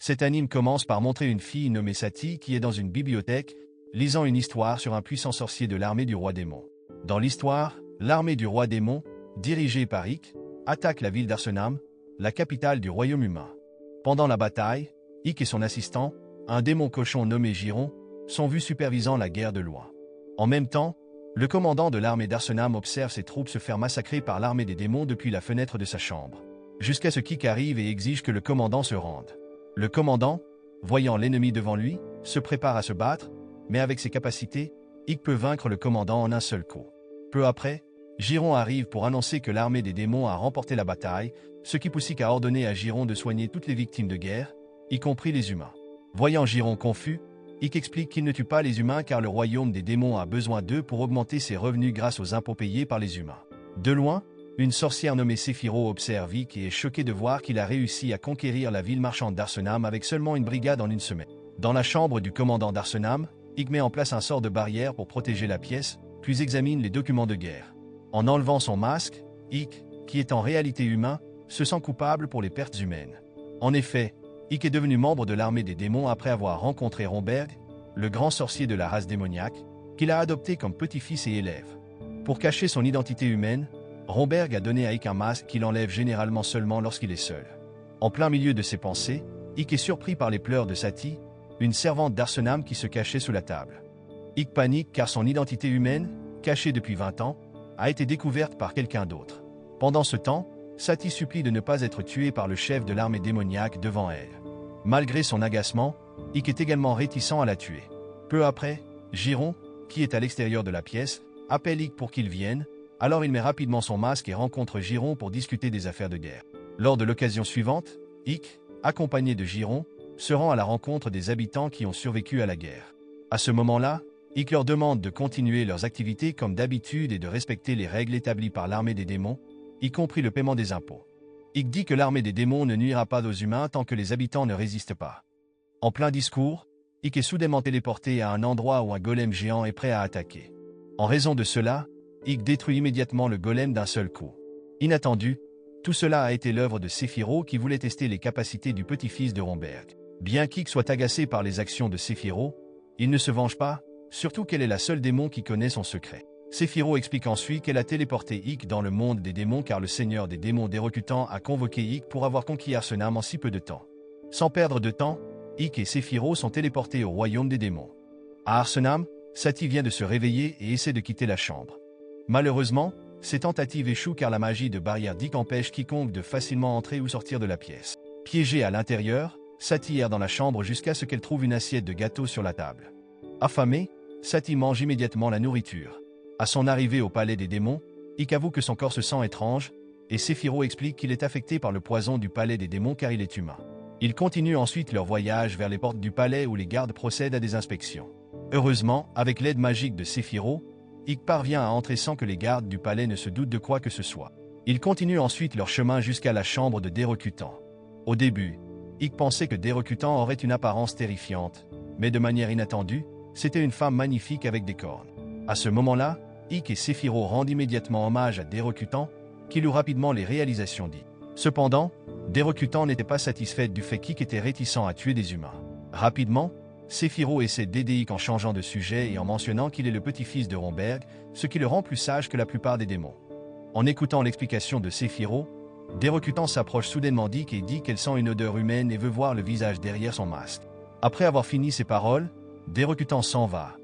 Cet anime commence par montrer une fille nommée Sati qui est dans une bibliothèque, lisant une histoire sur un puissant sorcier de l'armée du roi démon. Dans l'histoire, l'armée du roi démon, dirigée par Ikk, attaque la ville d'Arsenam, la capitale du royaume humain. Pendant la bataille, Ikk et son assistant, un démon cochon nommé Giron, sont vus supervisant la guerre de loin. En même temps, le commandant de l'armée d'Arsenam observe ses troupes se faire massacrer par l'armée des démons depuis la fenêtre de sa chambre, jusqu'à ce qu'Ikk arrive et exige que le commandant se rende. Le commandant, voyant l'ennemi devant lui, se prépare à se battre, mais avec ses capacités, Ikk peut vaincre le commandant en un seul coup. Peu après, Giron arrive pour annoncer que l'armée des démons a remporté la bataille, ce qui pousse Ikk à ordonner à Giron de soigner toutes les victimes de guerre, y compris les humains. Voyant Giron confus, Ikk explique qu'il ne tue pas les humains car le royaume des démons a besoin d'eux pour augmenter ses revenus grâce aux impôts payés par les humains. De loin, une sorcière nommée Séphiro observe Ikk et est choquée de voir qu'il a réussi à conquérir la ville marchande d'Arsenam avec seulement une brigade en une semaine. Dans la chambre du commandant d'Arsenam, Ikk met en place un sort de barrière pour protéger la pièce, puis examine les documents de guerre. En enlevant son masque, Ikk, qui est en réalité humain, se sent coupable pour les pertes humaines. En effet, Ikk est devenu membre de l'armée des démons après avoir rencontré Romberg, le grand sorcier de la race démoniaque, qu'il a adopté comme petit-fils et élève. Pour cacher son identité humaine, Romberg a donné à Ikk un masque qu'il enlève généralement seulement lorsqu'il est seul. En plein milieu de ses pensées, Ikk est surpris par les pleurs de Sati, une servante d'Arsenam qui se cachait sous la table. Ikk panique car son identité humaine, cachée depuis 20 ans, a été découverte par quelqu'un d'autre. Pendant ce temps, Sati supplie de ne pas être tué par le chef de l'armée démoniaque devant elle. Malgré son agacement, Ikk est également réticent à la tuer. Peu après, Giron, qui est à l'extérieur de la pièce, appelle Ikk pour qu'il vienne, alors il met rapidement son masque et rencontre Giron pour discuter des affaires de guerre. Lors de l'occasion suivante, Ikk, accompagné de Giron, se rend à la rencontre des habitants qui ont survécu à la guerre. À ce moment-là, Ikk leur demande de continuer leurs activités comme d'habitude et de respecter les règles établies par l'armée des démons, y compris le paiement des impôts. Ikk dit que l'armée des démons ne nuira pas aux humains tant que les habitants ne résistent pas. En plein discours, Ikk est soudainement téléporté à un endroit où un golem géant est prêt à attaquer. En raison de cela, Ikk détruit immédiatement le golem d'un seul coup. Inattendu, tout cela a été l'œuvre de Séphiro qui voulait tester les capacités du petit-fils de Romberg. Bien qu'Ikk soit agacé par les actions de Séphiro, il ne se venge pas, surtout qu'elle est la seule démon qui connaît son secret. Séphiro explique ensuite qu'elle a téléporté Ikk dans le monde des démons car le seigneur des démons Dérocutant a convoqué Ikk pour avoir conquis Arsenam en si peu de temps. Sans perdre de temps, Ikk et Séphiro sont téléportés au royaume des démons. À Arsenam, Sati vient de se réveiller et essaie de quitter la chambre. Malheureusement, ses tentatives échouent car la magie de barrière d'Ikk empêche quiconque de facilement entrer ou sortir de la pièce. Piégée à l'intérieur, Sati erre dans la chambre jusqu'à ce qu'elle trouve une assiette de gâteau sur la table. Affamée, Sati mange immédiatement la nourriture. À son arrivée au palais des démons, Ikk avoue que son corps se sent étrange, et Séphiro explique qu'il est affecté par le poison du palais des démons car il est humain. Ils continuent ensuite leur voyage vers les portes du palais où les gardes procèdent à des inspections. Heureusement, avec l'aide magique de Séphiro, Ikk parvient à entrer sans que les gardes du palais ne se doutent de quoi que ce soit. Ils continuent ensuite leur chemin jusqu'à la chambre de Dérocutant. Au début, Ikk pensait que Dérocutant aurait une apparence terrifiante, mais de manière inattendue, c'était une femme magnifique avec des cornes. À ce moment-là, Ikk et Séphiro rendent immédiatement hommage à Dérocutant, qui loue rapidement les réalisations d'Ikk. Cependant, Dérocutant n'était pas satisfaite du fait qu'Ikk était réticent à tuer des humains. Rapidement, Séphiro essaie d'aider Ikk en changeant de sujet et en mentionnant qu'il est le petit-fils de Romberg, ce qui le rend plus sage que la plupart des démons. En écoutant l'explication de Séphiro, Dérocutant s'approche soudainement d'Ikk et dit qu'elle sent une odeur humaine et veut voir le visage derrière son masque. Après avoir fini ses paroles, Dérocutant s'en va,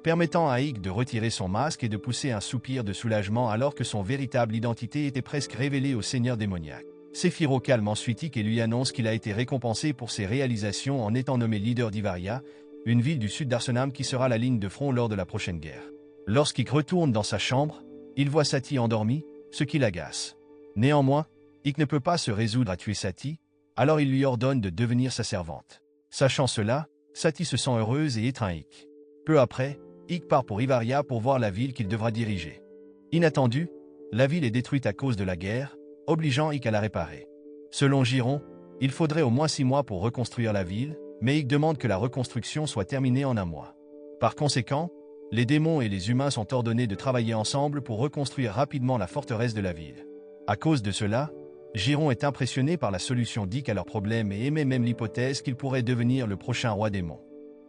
permettant à Ikk de retirer son masque et de pousser un soupir de soulagement alors que son véritable identité était presque révélée au seigneur démoniaque. Séphiro calme ensuite Ikk et lui annonce qu'il a été récompensé pour ses réalisations en étant nommé leader d'Ivaria, une ville du sud d'Arsenam qui sera la ligne de front lors de la prochaine guerre. Lorsqu'Ikk retourne dans sa chambre, il voit Sati endormie, ce qui l'agace. Néanmoins, Ikk ne peut pas se résoudre à tuer Sati, alors il lui ordonne de devenir sa servante. Sachant cela, Sati se sent heureuse et étreint Ikk. Peu après, Ikk part pour Ivaria pour voir la ville qu'il devra diriger. Inattendu, la ville est détruite à cause de la guerre, obligeant Ikk à la réparer. Selon Giron, il faudrait au moins 6 mois pour reconstruire la ville, mais Ikk demande que la reconstruction soit terminée en 1 mois. Par conséquent, les démons et les humains sont ordonnés de travailler ensemble pour reconstruire rapidement la forteresse de la ville. À cause de cela, Giron est impressionné par la solution d'Ick à leur problème et émet même l'hypothèse qu'il pourrait devenir le prochain roi démon.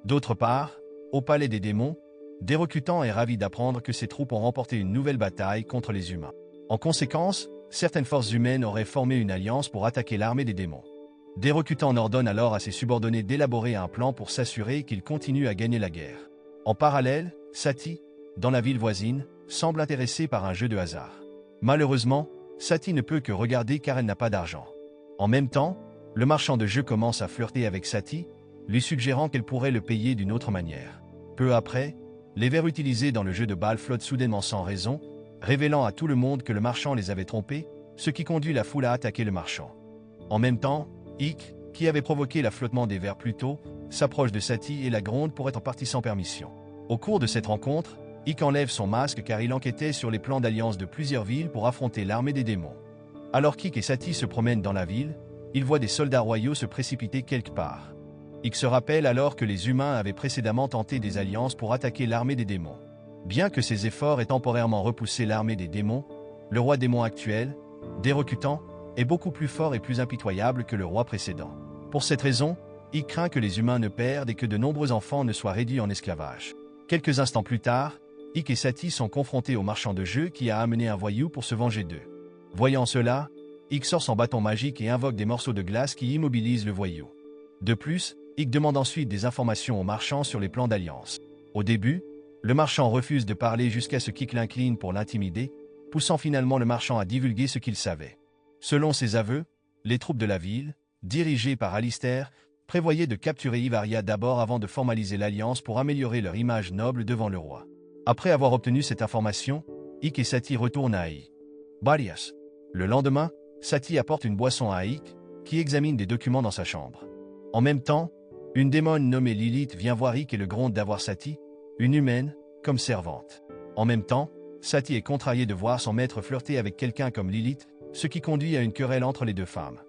D'autre part, au palais des démons, Dérocutant est ravi d'apprendre que ses troupes ont remporté une nouvelle bataille contre les humains. En conséquence, certaines forces humaines auraient formé une alliance pour attaquer l'armée des démons. Dérocutant ordonne alors à ses subordonnés d'élaborer un plan pour s'assurer qu'ils continuent à gagner la guerre. En parallèle, Sati, dans la ville voisine, semble intéressée par un jeu de hasard. Malheureusement, Sati ne peut que regarder car elle n'a pas d'argent. En même temps, le marchand de jeux commence à flirter avec Sati, lui suggérant qu'elle pourrait le payer d'une autre manière. Peu après, les vers utilisés dans le jeu de balle flottent soudainement sans raison, révélant à tout le monde que le marchand les avait trompés, ce qui conduit la foule à attaquer le marchand. En même temps, Ick, qui avait provoqué l'afflottement des vers plus tôt, s'approche de Sati et la gronde pour être parti sans permission. Au cours de cette rencontre, Ick enlève son masque car il enquêtait sur les plans d'alliance de plusieurs villes pour affronter l'armée des démons. Alors qu'Ick et Sati se promènent dans la ville, ils voient des soldats royaux se précipiter quelque part. Ick se rappelle alors que les humains avaient précédemment tenté des alliances pour attaquer l'armée des démons. Bien que ces efforts aient temporairement repoussé l'armée des démons, le roi démon actuel, Dérocutant, est beaucoup plus fort et plus impitoyable que le roi précédent. Pour cette raison, Ick craint que les humains ne perdent et que de nombreux enfants ne soient réduits en esclavage. Quelques instants plus tard, Ick et Sati sont confrontés au marchand de jeux qui a amené un voyou pour se venger d'eux. Voyant cela, Ick sort son bâton magique et invoque des morceaux de glace qui immobilisent le voyou. De plus, Ick demande ensuite des informations au marchand sur les plans d'alliance. Au début, le marchand refuse de parler jusqu'à ce qu'Ick l'incline pour l'intimider, poussant finalement le marchand à divulguer ce qu'il savait. Selon ses aveux, les troupes de la ville, dirigées par Alistair, prévoyaient de capturer Ivaria d'abord avant de formaliser l'alliance pour améliorer leur image noble devant le roi. Après avoir obtenu cette information, Ick et Sati retournent à Barias. Le lendemain, Sati apporte une boisson à Ick, qui examine des documents dans sa chambre. En même temps, une démone nommée Lilith vient voir Ick et le gronde d'avoir Sati, une humaine, comme servante. En même temps, Sati est contrarié de voir son maître flirter avec quelqu'un comme Lilith, ce qui conduit à une querelle entre les deux femmes.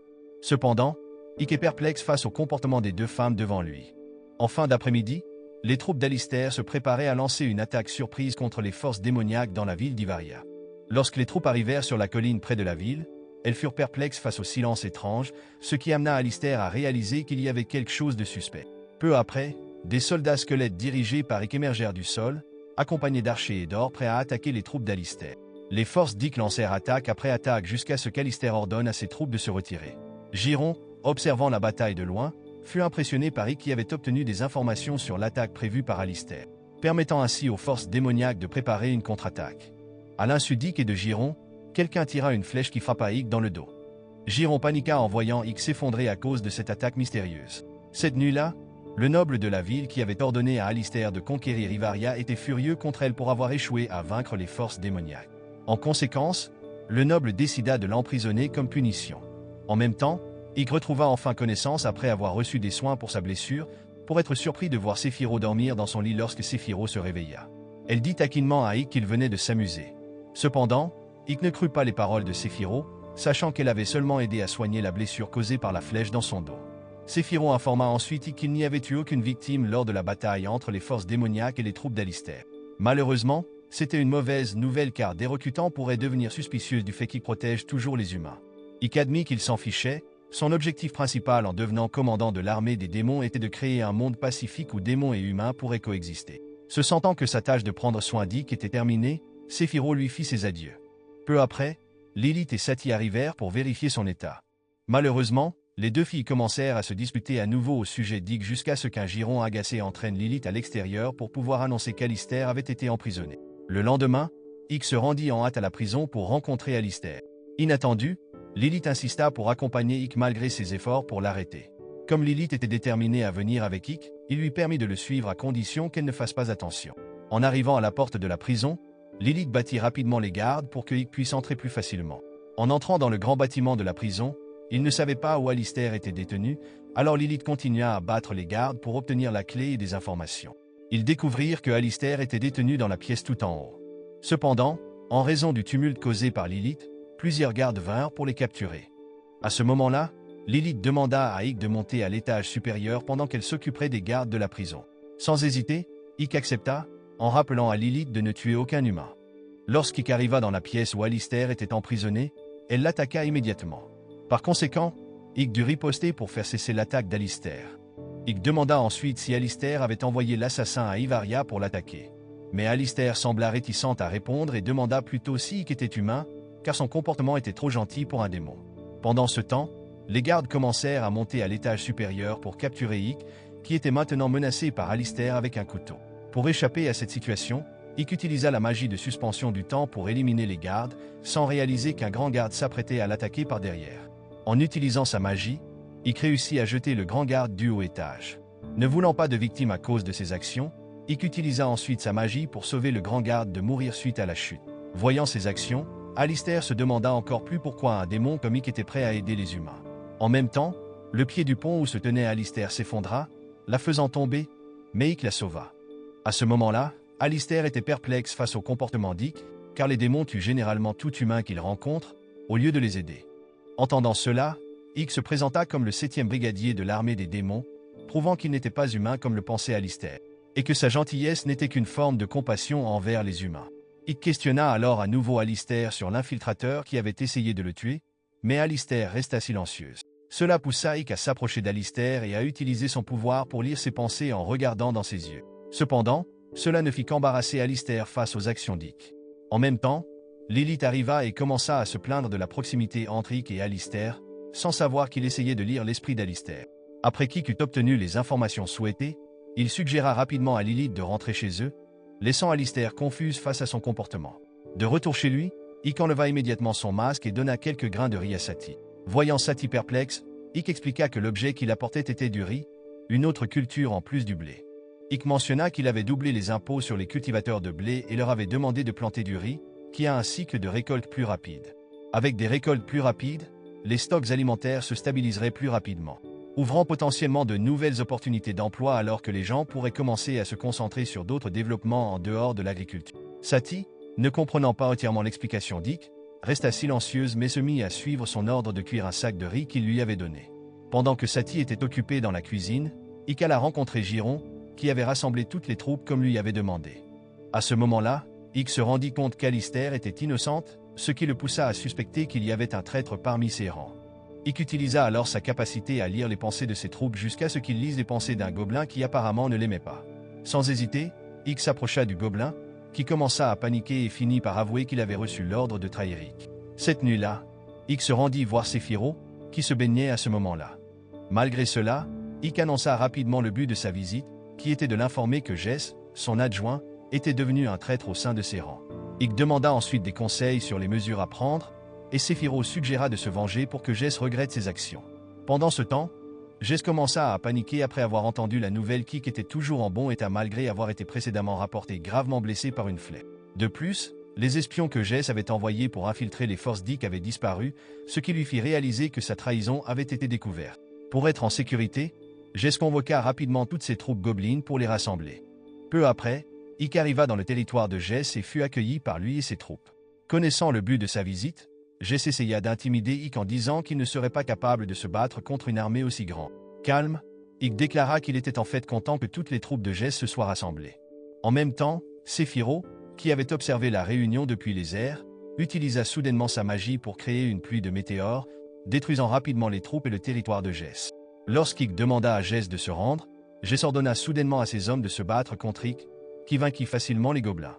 Cependant, Ick est perplexe face au comportement des deux femmes devant lui. En fin d'après-midi, les troupes d'Alistair se préparaient à lancer une attaque surprise contre les forces démoniaques dans la ville d'Ivaria. Lorsque les troupes arrivèrent sur la colline près de la ville, elles furent perplexes face au silence étrange, ce qui amena Alistair à réaliser qu'il y avait quelque chose de suspect. Peu après, des soldats squelettes dirigés par Ick émergèrent du sol, accompagnés d'archers et d'or prêts à attaquer les troupes d'Alistair. Les forces d'Ick lancèrent attaque après attaque jusqu'à ce qu'Alistair ordonne à ses troupes de se retirer. Giron, observant la bataille de loin, fut impressionné par Ick qui avait obtenu des informations sur l'attaque prévue par Alistair, permettant ainsi aux forces démoniaques de préparer une contre-attaque. À l'insu d'Ick et de Giron, quelqu'un tira une flèche qui frappa Ick dans le dos. Giron paniqua en voyant Ick s'effondrer à cause de cette attaque mystérieuse. Cette nuit-là, le noble de la ville qui avait ordonné à Alistair de conquérir Ivaria était furieux contre elle pour avoir échoué à vaincre les forces démoniaques. En conséquence, le noble décida de l'emprisonner comme punition. En même temps, Ick retrouva enfin connaissance après avoir reçu des soins pour sa blessure, pour être surpris de voir Séphiro dormir dans son lit lorsque Séphiro se réveilla. Elle dit taquinement à Ick qu'il venait de s'amuser. Cependant, Ick ne crut pas les paroles de Séphiro, sachant qu'elle avait seulement aidé à soigner la blessure causée par la flèche dans son dos. Séphiro informa ensuite Ick qu'il n'y avait eu aucune victime lors de la bataille entre les forces démoniaques et les troupes d'Alistair. Malheureusement, c'était une mauvaise nouvelle car Dérocutant pourrait devenir suspicieuse du fait qu'Ick protège toujours les humains. Ick admit qu'il s'en fichait, son objectif principal en devenant commandant de l'armée des démons était de créer un monde pacifique où démons et humains pourraient coexister. Se sentant que sa tâche de prendre soin d'Ick était terminée, Séphiro lui fit ses adieux. Peu après, Lilith et Sati arrivèrent pour vérifier son état. Malheureusement, les deux filles commencèrent à se disputer à nouveau au sujet d'Ick jusqu'à ce qu'un giron agacé entraîne Lilith à l'extérieur pour pouvoir annoncer qu'Alistair avait été emprisonné. Le lendemain, Ick se rendit en hâte à la prison pour rencontrer Alistair. Inattendu, Lilith insista pour accompagner Ick malgré ses efforts pour l'arrêter. Comme Lilith était déterminée à venir avec Ick, il lui permit de le suivre à condition qu'elle ne fasse pas attention. En arrivant à la porte de la prison, Lilith battit rapidement les gardes pour que Ick puisse entrer plus facilement. En entrant dans le grand bâtiment de la prison, il ne savait pas où Alistair était détenu, alors Lilith continua à battre les gardes pour obtenir la clé et des informations. Ils découvrirent que Alistair était détenu dans la pièce tout en haut. Cependant, en raison du tumulte causé par Lilith, plusieurs gardes vinrent pour les capturer. À ce moment-là, Lilith demanda à Ick de monter à l'étage supérieur pendant qu'elle s'occuperait des gardes de la prison. Sans hésiter, Ick accepta, en rappelant à Lilith de ne tuer aucun humain. Lorsqu'Ick arriva dans la pièce où Alistair était emprisonné, elle l'attaqua immédiatement. Par conséquent, Ike dut riposter pour faire cesser l'attaque d'Alistair. Ike demanda ensuite si Alistair avait envoyé l'assassin à Ivaria pour l'attaquer. Mais Alistair sembla réticente à répondre et demanda plutôt si Ike était humain, car son comportement était trop gentil pour un démon. Pendant ce temps, les gardes commencèrent à monter à l'étage supérieur pour capturer Ike, qui était maintenant menacé par Alistair avec un couteau. Pour échapper à cette situation, Ike utilisa la magie de suspension du temps pour éliminer les gardes, sans réaliser qu'un grand garde s'apprêtait à l'attaquer par derrière. En utilisant sa magie, Ike réussit à jeter le grand garde du haut étage. Ne voulant pas de victime à cause de ses actions, Ike utilisa ensuite sa magie pour sauver le grand garde de mourir suite à la chute. Voyant ses actions, Alistair se demanda encore plus pourquoi un démon comme Ike était prêt à aider les humains. En même temps, le pied du pont où se tenait Alistair s'effondra, la faisant tomber, mais Ike la sauva. À ce moment-là, Alistair était perplexe face au comportement d'Ike, car les démons tuent généralement tout humain qu'ils rencontrent, au lieu de les aider. Entendant cela, Ike se présenta comme le 7e brigadier de l'armée des démons, prouvant qu'il n'était pas humain comme le pensait Alistair, et que sa gentillesse n'était qu'une forme de compassion envers les humains. Ike questionna alors à nouveau Alistair sur l'infiltrateur qui avait essayé de le tuer, mais Alistair resta silencieuse. Cela poussa Ike à s'approcher d'Alistair et à utiliser son pouvoir pour lire ses pensées en regardant dans ses yeux. Cependant, cela ne fit qu'embarrasser Alistair face aux actions d'Ike. En même temps, Lilith arriva et commença à se plaindre de la proximité entre Ike et Alistair, sans savoir qu'il essayait de lire l'esprit d'Alistair. Après qu'Ike eut obtenu les informations souhaitées, il suggéra rapidement à Lilith de rentrer chez eux, laissant Alistair confuse face à son comportement. De retour chez lui, Ike enleva immédiatement son masque et donna quelques grains de riz à Sati. Voyant Sati perplexe, Ike expliqua que l'objet qu'il apportait était du riz, une autre culture en plus du blé. Ike mentionna qu'il avait doublé les impôts sur les cultivateurs de blé et leur avait demandé de planter du riz, qui a un cycle de récolte plus rapide. Avec des récoltes plus rapides, les stocks alimentaires se stabiliseraient plus rapidement, ouvrant potentiellement de nouvelles opportunités d'emploi alors que les gens pourraient commencer à se concentrer sur d'autres développements en dehors de l'agriculture. Sati, ne comprenant pas entièrement l'explication d'Ike, resta silencieuse mais se mit à suivre son ordre de cuire un sac de riz qu'il lui avait donné. Pendant que Sati était occupée dans la cuisine, Ike alla rencontrer Giron, qui avait rassemblé toutes les troupes comme lui avait demandé. À ce moment-là, Ike se rendit compte qu'Alistair était innocente, ce qui le poussa à suspecter qu'il y avait un traître parmi ses rangs. Ike utilisa alors sa capacité à lire les pensées de ses troupes jusqu'à ce qu'il lise les pensées d'un gobelin qui apparemment ne l'aimait pas. Sans hésiter, Ike s'approcha du gobelin, qui commença à paniquer et finit par avouer qu'il avait reçu l'ordre de trahir Ike. Cette nuit-là, Ike se rendit voir Séphiro, qui se baignait à ce moment-là. Malgré cela, Ike annonça rapidement le but de sa visite, qui était de l'informer que Jess, son adjoint, était devenu un traître au sein de ses rangs. Ike demanda ensuite des conseils sur les mesures à prendre, et Séphiro suggéra de se venger pour que Jess regrette ses actions. Pendant ce temps, Jess commença à paniquer après avoir entendu la nouvelle qu'Ike était toujours en bon état malgré avoir été précédemment rapporté gravement blessé par une flèche. De plus, les espions que Jess avait envoyés pour infiltrer les forces d'Ike avaient disparu, ce qui lui fit réaliser que sa trahison avait été découverte. Pour être en sécurité, Jess convoqua rapidement toutes ses troupes gobelines pour les rassembler. Peu après, Ike arriva dans le territoire de Jess et fut accueilli par lui et ses troupes. Connaissant le but de sa visite, Jess essaya d'intimider Ike en disant qu'il ne serait pas capable de se battre contre une armée aussi grande. Calme, Ike déclara qu'il était en fait content que toutes les troupes de Jess se soient rassemblées. En même temps, Séphiro, qui avait observé la réunion depuis les airs, utilisa soudainement sa magie pour créer une pluie de météores, détruisant rapidement les troupes et le territoire de Jess. Lorsqu'Ike demanda à Jess de se rendre, Jess ordonna soudainement à ses hommes de se battre contre Ike, qui vainquit facilement les gobelins.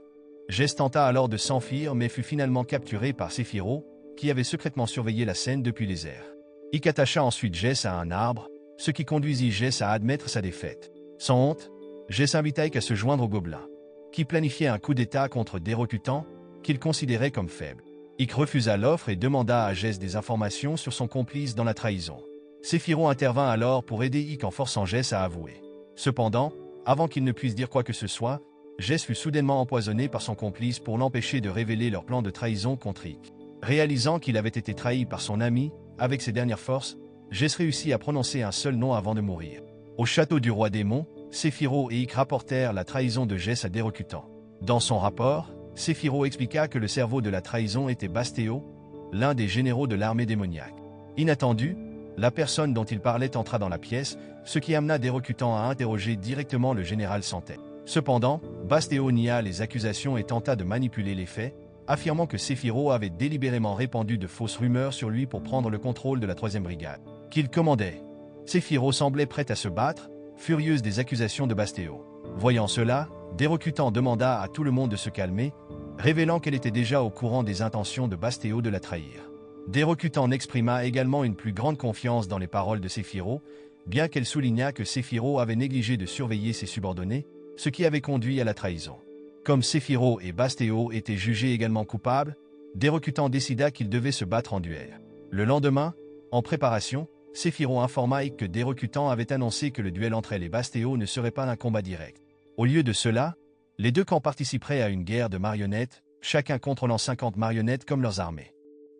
Jess tenta alors de s'enfuir mais fut finalement capturé par Séphiro, qui avait secrètement surveillé la scène depuis les airs. Ike attacha ensuite Jess à un arbre, ce qui conduisit Jess à admettre sa défaite. Sans honte, Jess invita Ike à se joindre aux gobelins, qui planifiaient un coup d'état contre des recrutants qu'il considérait comme faibles. Ike refusa l'offre et demanda à Jess des informations sur son complice dans la trahison. Séphiro intervint alors pour aider Ike en forçant Jess à avouer. Cependant, avant qu'il ne puisse dire quoi que ce soit, Jess fut soudainement empoisonné par son complice pour l'empêcher de révéler leur plan de trahison contre Ike. Réalisant qu'il avait été trahi par son ami, avec ses dernières forces, Jess réussit à prononcer un seul nom avant de mourir. Au château du roi démon, Séphiro et Ike rapportèrent la trahison de Jess à des recrutants. Dans son rapport, Séphiro expliqua que le cerveau de la trahison était Bastéo, l'un des généraux de l'armée démoniaque. Inattendu, la personne dont il parlait entra dans la pièce, ce qui amena des recrutants à interroger directement le général Santet. Cependant, Bastéo nia les accusations et tenta de manipuler les faits, affirmant que Séphiro avait délibérément répandu de fausses rumeurs sur lui pour prendre le contrôle de la 3e brigade, qu'il commandait. Séphiro semblait prête à se battre, furieuse des accusations de Bastéo. Voyant cela, Dérocutant demanda à tout le monde de se calmer, révélant qu'elle était déjà au courant des intentions de Bastéo de la trahir. Dérocutant exprima également une plus grande confiance dans les paroles de Séphiro, bien qu'elle souligna que Séphiro avait négligé de surveiller ses subordonnés, ce qui avait conduit à la trahison. Comme Séphiro et Bastéo étaient jugés également coupables, Dérocutant décida qu'ils devaient se battre en duel. Le lendemain, en préparation, Séphiro informa Ike que Dérocutant avait annoncé que le duel entre elle et Bastéo ne serait pas un combat direct. Au lieu de cela, les deux camps participeraient à une guerre de marionnettes, chacun contrôlant 50 marionnettes comme leurs armées.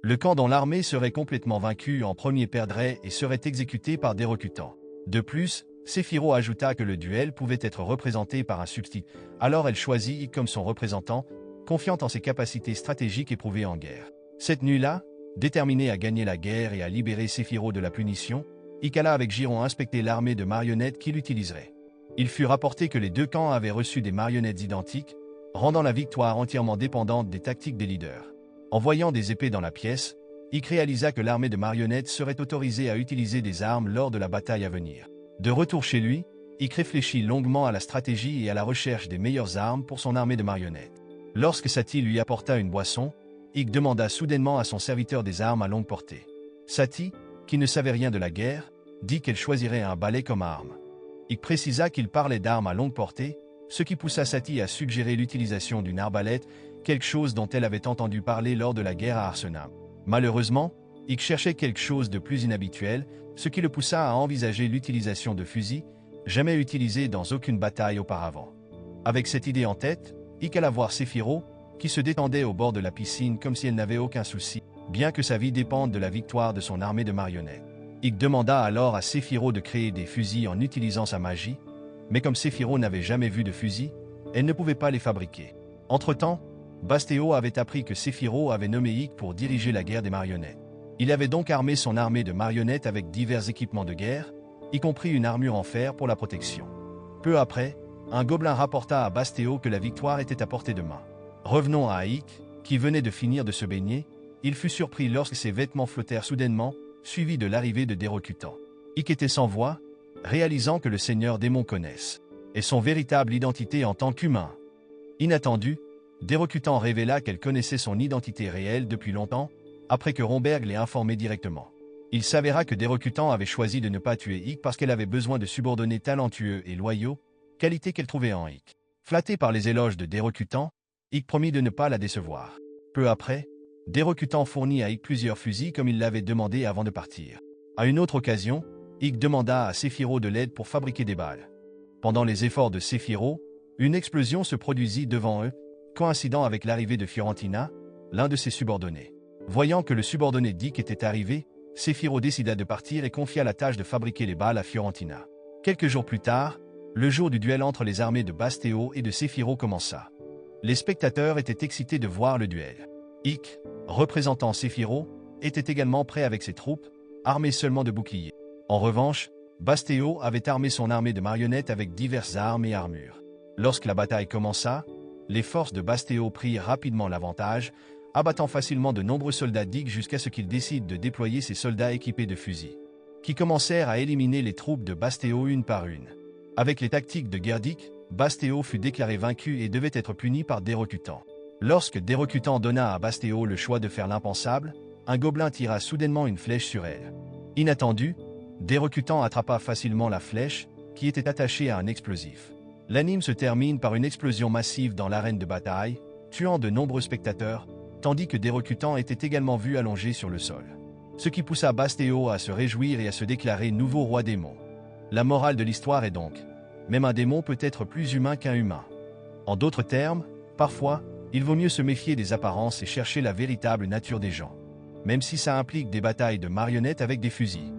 Le camp dont l'armée serait complètement vaincue en premier perdrait et serait exécuté par Dérocutant. De plus, Séphiro ajouta que le duel pouvait être représenté par un substitut. Alors elle choisit Ike comme son représentant, confiante en ses capacités stratégiques éprouvées en guerre. Cette nuit-là, déterminé à gagner la guerre et à libérer Séphiro de la punition, Ike alla avec Giron inspecter l'armée de marionnettes qu'il utiliserait. Il fut rapporté que les deux camps avaient reçu des marionnettes identiques, rendant la victoire entièrement dépendante des tactiques des leaders. En voyant des épées dans la pièce, Ike réalisa que l'armée de marionnettes serait autorisée à utiliser des armes lors de la bataille à venir. De retour chez lui, Ike réfléchit longuement à la stratégie et à la recherche des meilleures armes pour son armée de marionnettes. Lorsque Sati lui apporta une boisson, Ike demanda soudainement à son serviteur des armes à longue portée. Sati, qui ne savait rien de la guerre, dit qu'elle choisirait un balai comme arme. Ike précisa qu'il parlait d'armes à longue portée, ce qui poussa Sati à suggérer l'utilisation d'une arbalète, quelque chose dont elle avait entendu parler lors de la guerre à Arsenal. Malheureusement, Ike cherchait quelque chose de plus inhabituel, ce qui le poussa à envisager l'utilisation de fusils, jamais utilisés dans aucune bataille auparavant. Avec cette idée en tête, Ike alla voir Séphiro, qui se détendait au bord de la piscine comme si elle n'avait aucun souci, bien que sa vie dépende de la victoire de son armée de marionnettes. Ike demanda alors à Séphiro de créer des fusils en utilisant sa magie, mais comme Séphiro n'avait jamais vu de fusils, elle ne pouvait pas les fabriquer. Entre-temps, Bastéo avait appris que Séphiro avait nommé Ike pour diriger la guerre des marionnettes. Il avait donc armé son armée de marionnettes avec divers équipements de guerre, y compris une armure en fer pour la protection. Peu après, un gobelin rapporta à Bastéo que la victoire était à portée de main. Revenons à Ike, qui venait de finir de se baigner. Il fut surpris lorsque ses vêtements flottèrent soudainement, suivis de l'arrivée de Dérocutant. Ike était sans voix, réalisant que le Seigneur démon connaisse, et son véritable identité en tant qu'humain. Inattendu, Dérocutant révéla qu'elle connaissait son identité réelle depuis longtemps, après que Romberg l'ait informé directement. Il s'avéra que Dérocutant avait choisi de ne pas tuer Ike parce qu'elle avait besoin de subordonnés talentueux et loyaux, qualité qu'elle trouvait en Ike. Flatté par les éloges de Dérocutant, Ike promit de ne pas la décevoir. Peu après, Dérocutant fournit à Ike plusieurs fusils comme il l'avait demandé avant de partir. À une autre occasion, Ike demanda à Séphiro de l'aide pour fabriquer des balles. Pendant les efforts de Séphiro, une explosion se produisit devant eux, coïncidant avec l'arrivée de Fiorentina, l'un de ses subordonnés. Voyant que le subordonné d'Ike était arrivé, Séphiro décida de partir et confia la tâche de fabriquer les balles à Fiorentina. Quelques jours plus tard, le jour du duel entre les armées de Bastéo et de Séphiro commença. Les spectateurs étaient excités de voir le duel. Ike, représentant Séphiro, était également prêt avec ses troupes, armé seulement de boucliers. En revanche, Bastéo avait armé son armée de marionnettes avec diverses armes et armures. Lorsque la bataille commença, les forces de Bastéo prirent rapidement l'avantage, abattant facilement de nombreux soldats d'Ike jusqu'à ce qu'il décide de déployer ses soldats équipés de fusils, qui commencèrent à éliminer les troupes de Bastéo une par une. Avec les tactiques de guerre d'Ike, Bastéo fut déclaré vaincu et devait être puni par Dérocutant. Lorsque Dérocutant donna à Bastéo le choix de faire l'impensable, un gobelin tira soudainement une flèche sur elle. Inattendu, Dérocutant attrapa facilement la flèche, qui était attachée à un explosif. L'anime se termine par une explosion massive dans l'arène de bataille, tuant de nombreux spectateurs, tandis que Dérocutant était également vu allongé sur le sol. Ce qui poussa Bastéo à se réjouir et à se déclarer nouveau roi démon. La morale de l'histoire est donc, même un démon peut être plus humain qu'un humain. En d'autres termes, parfois, il vaut mieux se méfier des apparences et chercher la véritable nature des gens. Même si ça implique des batailles de marionnettes avec des fusils.